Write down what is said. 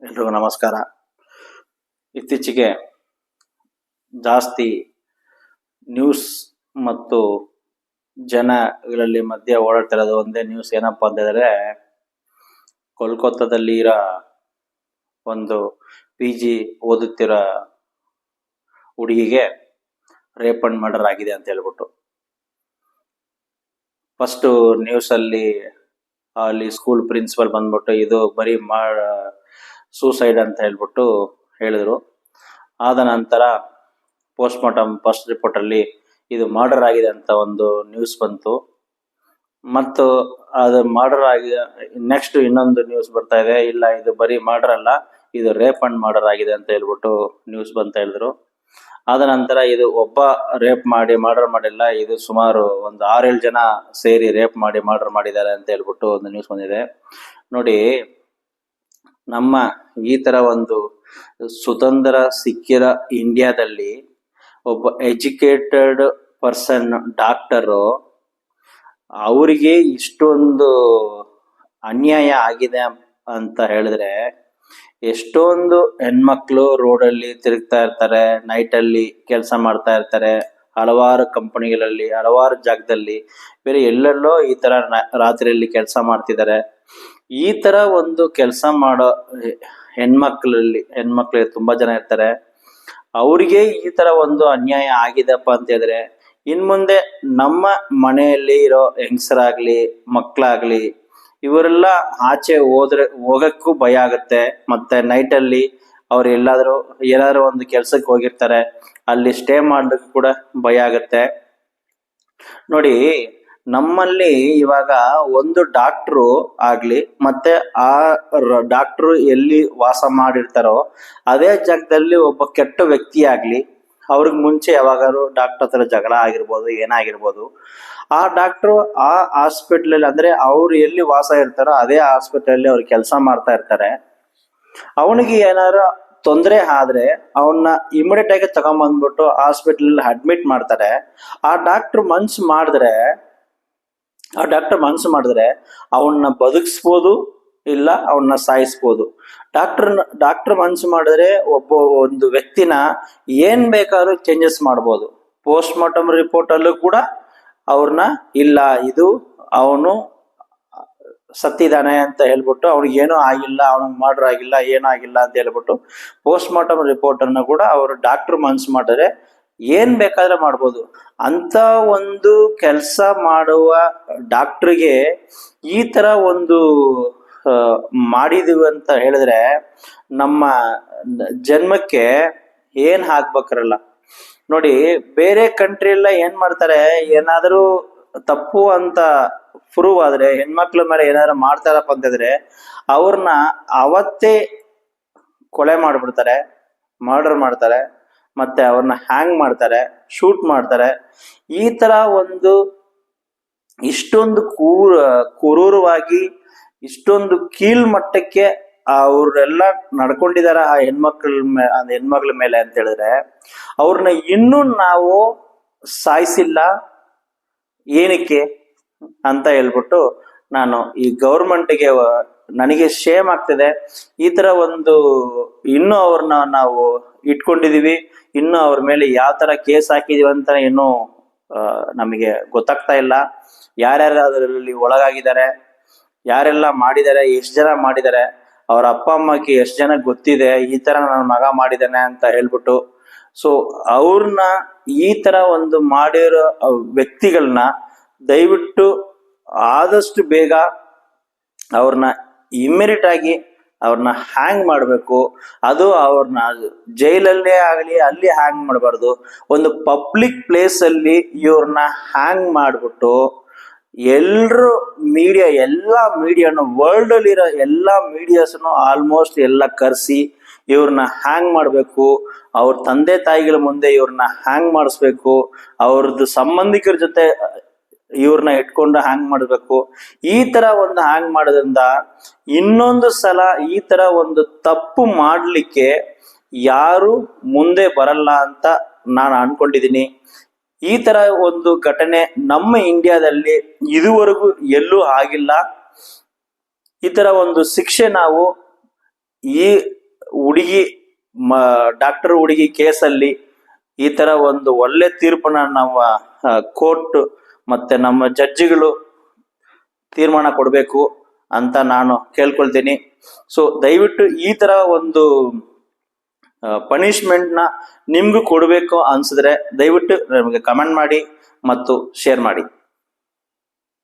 ಎಲ್ರಿಗೂ ನಮಸ್ಕಾರ. ಇತ್ತೀಚೆಗೆ ಜಾಸ್ತಿ ನ್ಯೂಸ್ ಮತ್ತು ಜನಗಳಲ್ಲಿ ಮಧ್ಯೆ ಓಡಾಡ್ತಿರೋದು ಒಂದೇ ನ್ಯೂಸ್. ಏನಪ್ಪಾ ಅಂತ ಹೇಳಿದ್ರೆ, ಕೋಲ್ಕತ್ತಾದಲ್ಲಿ ಇರೋ ಒಂದು PG ಓದುತ್ತಿರೋ ಹುಡುಗಿಗೆ ರೇಪ್ ಅಂಡ್ ಮರ್ಡರ್ ಆಗಿದೆ ಅಂತ ಹೇಳ್ಬಿಟ್ಟು ಫಸ್ಟ್ ನ್ಯೂಸ್ ಅಲ್ಲಿ ಸ್ಕೂಲ್ ಪ್ರಿನ್ಸಿಪಲ್ ಬಂದ್ಬಿಟ್ಟು ಇದು ಬರೀ ಸೂಸೈಡ್ ಅಂತ ಹೇಳ್ಬಿಟ್ಟು ಹೇಳಿದ್ರು. ಆದ ನಂತರ ಪೋಸ್ಟ್ ಮಾರ್ಟಮ್ ಫಸ್ಟ್ ರಿಪೋರ್ಟ್ ಅಲ್ಲಿ ಇದು ಮರ್ಡರ್ ಆಗಿದೆ ಅಂತ ಒಂದು ನ್ಯೂಸ್ ಬಂತು. ಮತ್ತು ಅದು ಮರ್ಡರ್ ಆಗಿ ನೆಕ್ಸ್ಟ್ ಇನ್ನೊಂದು ನ್ಯೂಸ್ ಬರ್ತಾ ಇದೆ, ಇಲ್ಲ ಇದು ಬರೀ ಮರ್ಡರ್ ಅಲ್ಲ, ಇದು ರೇಪ್ ಅಂಡ್ ಮರ್ಡರ್ ಆಗಿದೆ ಅಂತ ಹೇಳ್ಬಿಟ್ಟು ನ್ಯೂಸ್ ಬಂತ ಹೇಳಿದ್ರು. ಆದ ನಂತರ ಇದು ಒಬ್ಬ ರೇಪ್ ಮಾಡಿ ಮರ್ಡರ್ ಮಾಡಿಲ್ಲ, ಇದು ಸುಮಾರು ಒಂದು 6-7 ಜನ ಸೇರಿ ರೇಪ್ ಮಾಡಿ ಮರ್ಡರ್ ಮಾಡಿದ್ದಾರೆ ಅಂತ ಹೇಳ್ಬಿಟ್ಟು ಒಂದು ನ್ಯೂಸ್ ಬಂದಿದೆ. ನೋಡಿ, ನಮ್ಮ ಈ ತರ ಒಂದು ಸ್ವತಂತ್ರ ಸಿಕ್ಕಿರ ಇಂಡಿಯಾದಲ್ಲಿ ಒಬ್ಬ ಎಜುಕೇಟೆಡ್ ಪರ್ಸನ್ ಡಾಕ್ಟರು ಅವರಿಗೆ ಇಷ್ಟೊಂದು ಅನ್ಯಾಯ ಆಗಿದೆ ಅಂತ ಹೇಳಿದ್ರೆ, ಎಷ್ಟೊಂದು ಹೆಣ್ಮಕ್ಳು ರೋಡಲ್ಲಿ ತಿರುಗ್ತಾ ಇರ್ತಾರೆ, ನೈಟಲ್ಲಿ ಕೆಲಸ ಮಾಡ್ತಾ ಇರ್ತಾರೆ, ಹಲವಾರು ಕಂಪನಿಗಳಲ್ಲಿ ಹಲವಾರು ಜಾಗದಲ್ಲಿ ಬೇರೆ ಎಲ್ಲೆಲ್ಲೋ ಈ ತರ ರಾತ್ರಿಯಲ್ಲಿ ಕೆಲಸ ಮಾಡ್ತಿದ್ದಾರೆ. ಈ ತರ ಒಂದು ಕೆಲಸ ಮಾಡೋ ಹೆಣ್ಮಕ್ಳು ತುಂಬಾ ಜನ ಇರ್ತಾರೆ. ಅವ್ರಿಗೆ ಈ ತರ ಒಂದು ಅನ್ಯಾಯ ಆಗಿದೆಪ್ಪ ಅಂತ ಹೇಳಿದ್ರೆ, ಇನ್ ಮುಂದೆ ನಮ್ಮ ಮನೆಯಲ್ಲಿ ಇರೋ ಹೆಂಗಸರಾಗ್ಲಿ ಮಕ್ಕಳಾಗ್ಲಿ ಇವರೆಲ್ಲ ಆಚೆ ಹೋಗಕ್ಕೂ ಭಯ ಆಗುತ್ತೆ. ಮತ್ತೆ ನೈಟ್ ಅಲ್ಲಿ ಅವ್ರು ಏನಾದ್ರು ಒಂದು ಕೆಲ್ಸಕ್ಕೆ ಹೋಗಿರ್ತಾರೆ, ಅಲ್ಲಿ ಸ್ಟೇ ಮಾಡ್ಲಿಕ್ಕೆ ಕೂಡ ಭಯ ಆಗುತ್ತೆ. ನೋಡಿ, ನಮ್ಮಲ್ಲಿ ಇವಾಗ ಒಂದು ಡಾಕ್ಟ್ರು ಆಗ್ಲಿ ಮತ್ತೆ ಆ ಡಾಕ್ಟ್ರು ಎಲ್ಲಿ ವಾಸ ಮಾಡಿರ್ತಾರೋ ಅದೇ ಜಾಗದಲ್ಲಿ ಒಬ್ಬ ಕೆಟ್ಟ ವ್ಯಕ್ತಿ ಆಗ್ಲಿ, ಅವ್ರಿಗೆ ಮುಂಚೆ ಯಾವಾಗಾದ್ರು ಡಾಕ್ಟರ್ ಹತ್ರ ಜಗಳ ಆಗಿರ್ಬೋದು, ಏನಾಗಿರ್ಬೋದು, ಆ ಡಾಕ್ಟ್ರು ಆ ಹಾಸ್ಪಿಟ್ಲಲ್ಲಿ ಅಂದ್ರೆ ಅವ್ರು ಎಲ್ಲಿ ವಾಸ ಇರ್ತಾರೋ ಅದೇ ಹಾಸ್ಪಿಟಲ್ ಅವ್ರು ಕೆಲಸ ಮಾಡ್ತಾ ಇರ್ತಾರೆ. ಅವನಿಗೆ ಏನಾದ್ರು ತೊಂದರೆ ಆದ್ರೆ ಅವನ್ನ ಇಮಿಡಿಯೇಟ್ ಆಗಿ ತಗೊಂಡ್ಬಂದ್ಬಿಟ್ಟು ಹಾಸ್ಪಿಟಲ್ ಅಡ್ಮಿಟ್ ಮಾಡ್ತಾರೆ. ಆ ಡಾಕ್ಟರ್ ಮನ್ಸು ಮಾಡಿದ್ರೆ ಅವನ್ನ ಬದುಕಿಸ್ಬೋದು, ಇಲ್ಲ ಅವನ್ನ ಸಾಯಿಸ್ಬೋದು. ಡಾಕ್ಟರ್ ಮನ್ಸು ಮಾಡಿದ್ರೆ ಒಂದು ವ್ಯಕ್ತಿನ ಏನ್ ಬೇಕಾದ್ರೂ ಚೇಂಜಸ್ ಮಾಡ್ಬೋದು. ಪೋಸ್ಟ್ ಮಾರ್ಟಮ್ ರಿಪೋರ್ಟ್ ಅಲ್ಲೂ ಕೂಡ ಅವ್ರನ್ನ ಇಲ್ಲ ಇದು ಅವನು ಸತ್ತಿದ್ದಾನೆ ಅಂತ ಹೇಳ್ಬಿಟ್ಟು, ಅವ್ನಿಗೆ ಏನೂ ಆಗಿಲ್ಲ, ಅವನಿಗೆ ಮರ್ಡರ್ ಆಗಿಲ್ಲ, ಏನೂ ಆಗಿಲ್ಲ ಅಂತ ಹೇಳ್ಬಿಟ್ಟು ಪೋಸ್ಟ್ ಮಾರ್ಟಮ್ ರಿಪೋರ್ಟ್ ಅನ್ನು ಕೂಡ ಅವರು ಡಾಕ್ಟರ್ ಮನ್ಸು ಮಾಡಿದ್ರೆ ಏನ್ ಬೇಕಾದ್ರೆ ಮಾಡ್ಬೋದು. ಅಂತ ಒಂದು ಕೆಲಸ ಮಾಡುವ ಡಾಕ್ಟ್ರಿಗೆ ಈ ತರ ಒಂದು ಮಾಡಿದೀವಿ ಅಂತ ಹೇಳಿದ್ರೆ ನಮ್ಮ ಜನ್ಮಕ್ಕೆ ಏನ್ ಹಾಕ್ಬೇಕ್ರಲ್ಲ. ನೋಡಿ, ಬೇರೆ ಕಂಟ್ರಿ ಎಲ್ಲ ಏನ್ ಮಾಡ್ತಾರೆ, ಏನಾದ್ರೂ ತಪ್ಪು ಅಂತ ಪ್ರೂವ್ ಆದ್ರೆ ಹೆಣ್ಮಕ್ಳ ಮೇಲೆ ಏನಾದ್ರು ಮಾಡ್ತಾರಪ್ಪ ಅಂತಂದ್ರೆ ಅವ್ರನ್ನ ಅವತ್ತೇ ಕೊಲೆ ಮಾಡ್ಬಿಡ್ತಾರೆ, ಮರ್ಡರ್ ಮಾಡ್ತಾರೆ, ಮತ್ತೆ ಅವ್ರನ್ನ ಹ್ಯಾಂಗ್ ಮಾಡ್ತಾರೆ, ಶೂಟ್ ಮಾಡ್ತಾರೆ. ಈ ತರ ಒಂದು ಇಷ್ಟೊಂದು ಕ್ರೂರವಾಗಿ ಇಷ್ಟೊಂದು ಕೀಳ್ ಮಟ್ಟಕ್ಕೆ ಅವ್ರೆಲ್ಲ ನಡ್ಕೊಂಡಿದಾರ ಆ ಹೆಣ್ಮಕ್ಳ ಮೇಲೆ ಅಂತ ಹೇಳಿದ್ರೆ, ಅವ್ರನ್ನ ಇನ್ನೂ ನಾವು ಸಾಯಿಸಿಲ್ಲ ಏನಕ್ಕೆ ಅಂತ ಹೇಳ್ಬಿಟ್ಟು ನಾನು ಈ ಗೌರ್ಮೆಂಟ್ಗೆ ನನಗೆ ಶೇಮ್ ಆಗ್ತಿದೆ. ಈ ತರ ಒಂದು ಇನ್ನೂ ಅವ್ರನ್ನ ನಾವು ಇಟ್ಕೊಂಡಿದೀವಿ, ಇನ್ನು ಅವ್ರ ಮೇಲೆ ಯಾವ ತರ ಕೇಸ್ ಹಾಕಿದೀವಿ ಅಂತ ಇನ್ನೂ ನಮಗೆ ಗೊತ್ತಾಗ್ತಾ ಇಲ್ಲ. ಯಾರ್ಯಾರು ಅದರಲ್ಲಿ ಒಳಗಾಗಿದ್ದಾರೆ, ಯಾರೆಲ್ಲ ಮಾಡಿದ್ದಾರೆ, ಎಷ್ಟು ಜನ ಮಾಡಿದ್ದಾರೆ, ಅವ್ರ ಅಪ್ಪ ಅಮ್ಮಕ್ಕೆ ಎಷ್ಟು ಜನ ಗೊತ್ತಿದೆ ಈ ತರ ನನ್ನ ಮಗ ಮಾಡಿದಾನೆ ಅಂತ ಹೇಳ್ಬಿಟ್ಟು. ಸೊ ಅವ್ರನ್ನ ಈ ತರ ಒಂದು ಮಾಡಿರೋ ವ್ಯಕ್ತಿಗಳನ್ನ ದಯವಿಟ್ಟು ಆದಷ್ಟು ಬೇಗ ಅವ್ರನ್ನ ಇಮ್ಮಿಡಿಯೇಟ್ ಆಗಿ ಅವ್ರನ್ನ ಹ್ಯಾಂಗ್ ಮಾಡಬೇಕು. ಅದು ಅವ್ರನ್ನ ಜೈಲಲ್ಲೇ ಆಗಲಿ ಅಲ್ಲಿ ಹ್ಯಾಂಗ್ ಮಾಡಬಾರ್ದು, ಒಂದು ಪಬ್ಲಿಕ್ ಪ್ಲೇಸ್ ಅಲ್ಲಿ ಇವ್ರನ್ನ ಹ್ಯಾಂಗ್ ಮಾಡ್ಬಿಟ್ಟು ಎಲ್ಲಾ ಮೀಡಿಯಾನು ವರ್ಲ್ಡ್ ಅಲ್ಲಿರೋ ಎಲ್ಲಾ ಮೀಡಿಯಾಸ್ನು ಆಲ್ಮೋಸ್ಟ್ ಎಲ್ಲ ಕರೆಸಿ ಇವ್ರನ್ನ ಹ್ಯಾಂಗ್ ಮಾಡ್ಬೇಕು. ಅವ್ರ ತಂದೆ ತಾಯಿಗಳ ಮುಂದೆ ಇವ್ರನ್ನ ಹ್ಯಾಂಗ್ ಮಾಡಿಸ್ಬೇಕು, ಅವ್ರದ್ದು ಸಂಬಂಧಿಕರ ಜೊತೆ ಇವ್ರನ್ನ ಇಟ್ಕೊಂಡು ಹ್ಯಾಂಗ್ ಮಾಡ್ಬೇಕು. ಈ ತರ ಒಂದು ಹ್ಯಾಂಗ್ ಮಾಡೋದ್ರಿಂದ ಇನ್ನೊಂದು ಸಲ ಈ ತರ ಒಂದು ತಪ್ಪು ಮಾಡ್ಲಿಕ್ಕೆ ಯಾರು ಮುಂದೆ ಬರಲ್ಲ ಅಂತ ನಾನು ಅನ್ಕೊಂಡಿದೀನಿ. ಈ ತರ ಒಂದು ಘಟನೆ ನಮ್ಮ ಇಂಡಿಯಾದಲ್ಲಿ ಇದುವರೆಗೂ ಎಲ್ಲೂ ಆಗಿಲ್ಲ. ಈ ತರ ಒಂದು ಶಿಕ್ಷೆ ನಾವು ಈ ಹುಡುಗಿ ಡಾಕ್ಟರ್ ಹುಡುಗಿ ಕೇಸಲ್ಲಿ ಈ ತರ ಒಂದು ಒಳ್ಳೆ ತೀರ್ಪನ್ನ ನಮ್ಮ ಕೋರ್ಟ್ ಮತ್ತೆ ನಮ್ಮ ಜಡ್ಜಿಗಳು ತೀರ್ಮಾನ ಕೊಡಬೇಕು ಅಂತ ನಾನು ಕೇಳ್ಕೊಳ್ತೀನಿ. ಸೊ ದಯವಿಟ್ಟು ಈ ತರ ಒಂದು ಪನಿಷ್ಮೆಂಟ್ ನ ನಿಮ್ಗೂ ಕೊಡಬೇಕು ಅನ್ಸಿದ್ರೆ ದಯವಿಟ್ಟು ನಮಗೆ ಕಮೆಂಟ್ ಮಾಡಿ ಮತ್ತು ಶೇರ್ ಮಾಡಿ.